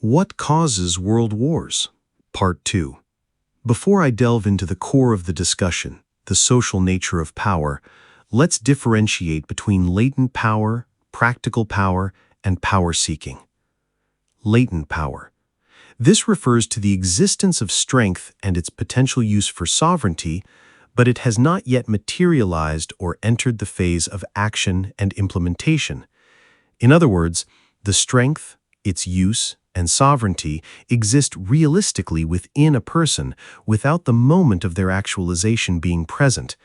What causes world wars? Part 2. Before I delve into the core of the discussion, the social nature of power, let's differentiate between latent power, practical power, and power seeking. Latent power. This refers to the existence of strength and its potential use for sovereignty, but it has not yet materialized or entered the phase of action and implementation. In other words, the strength, its use, and sovereignty exist realistically within a person without the moment of their actualization being present.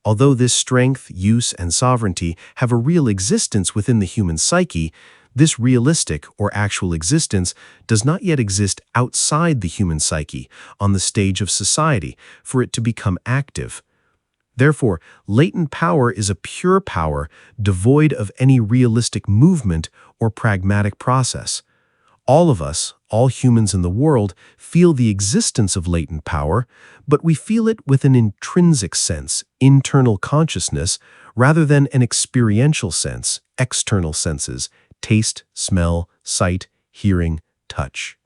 Although this strength, use, and sovereignty have a real existence within the human psyche, this realistic or actual existence does not yet exist outside the human psyche on the stage of society for it to become active. Therefore, latent power is a pure power devoid of any realistic movement or pragmatic process. All of us, all humans in the world, feel the existence of latent power, but we feel it with an intrinsic sense, internal consciousness, rather than an experiential sense, external senses, taste, smell, sight, hearing, touch.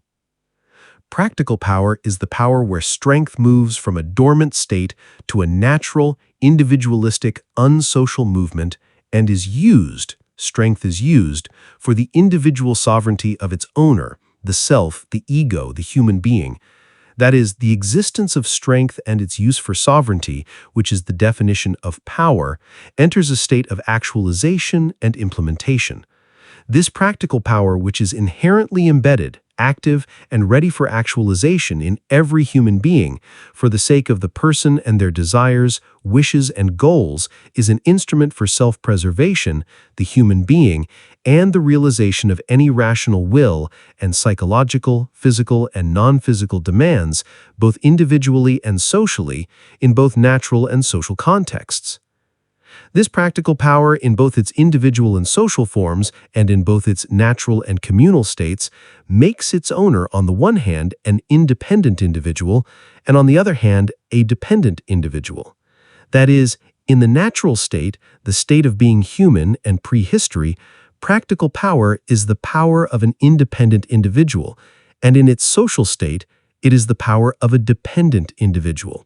Practical power is the power where strength moves from a dormant state to a natural, individualistic, unsocial movement and is used. Strength is used for the individual sovereignty of its owner, the self, the ego, the human being. That is, the existence of strength and its use for sovereignty, which is the definition of power, enters a state of actualization and implementation. This practical power, which is inherently embedded, active, and ready for actualization in every human being, for the sake of the person and their desires, wishes, and goals, is an instrument for self-preservation, the human being, and the realization of any rational will and psychological, physical, and non-physical demands, both individually and socially, in both natural and social contexts. This practical power, in both its individual and social forms, and in both its natural and communal states, makes its owner, on the one hand, an independent individual, and on the other hand, a dependent individual. That is, in the natural state, the state of being human and prehistory, practical power is the power of an independent individual, and in its social state, it is the power of a dependent individual.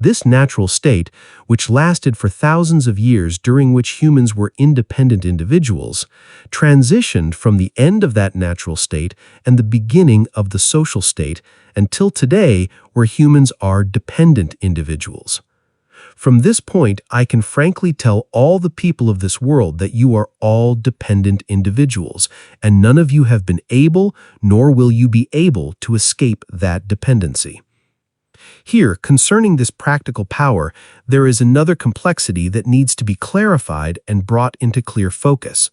This natural state, which lasted for thousands of years during which humans were independent individuals, transitioned from the end of that natural state and the beginning of the social state until today, where humans are dependent individuals. From this point, I can frankly tell all the people of this world that you are all dependent individuals, and none of you have been able, nor will you be able, to escape that dependency. Here, concerning this practical power, there is another complexity that needs to be clarified and brought into clear focus.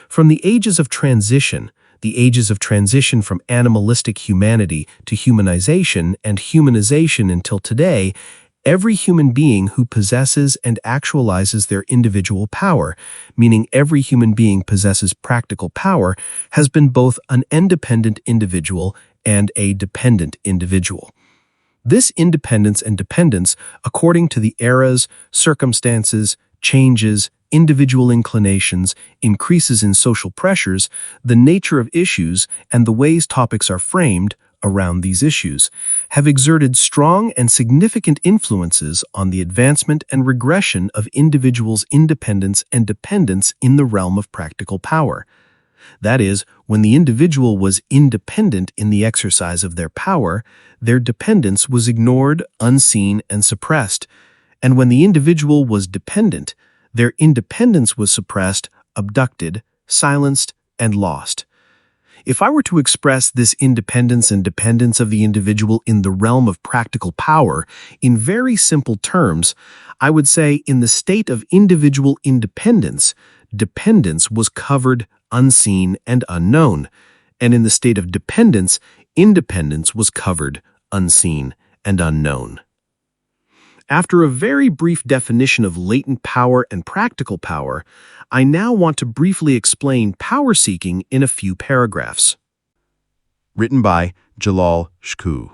From the ages of transition from animalistic humanity to humanization and humanization until today, every human being who possesses and actualizes their individual power, meaning every human being possesses practical power, has been both an independent individual and a dependent individual. This independence and dependence, according to the eras, circumstances, changes, individual inclinations, increases in social pressures, the nature of issues, and the ways topics are framed around these issues, have exerted strong and significant influences on the advancement and regression of individuals' independence and dependence in the realm of practical power. That is, when the individual was independent in the exercise of their power, their dependence was ignored, unseen, and suppressed. And when the individual was dependent, their independence was suppressed, abducted, silenced, and lost. If I were to express this independence and dependence of the individual in the realm of practical power in very simple terms, I would say in the state of individual independence, dependence was covered, unseen, and unknown, and in the state of dependence, independence was covered, unseen, and unknown. After a very brief definition of latent power and practical power, I now want to briefly explain power seeking in a few paragraphs. Written by Jalal Shku.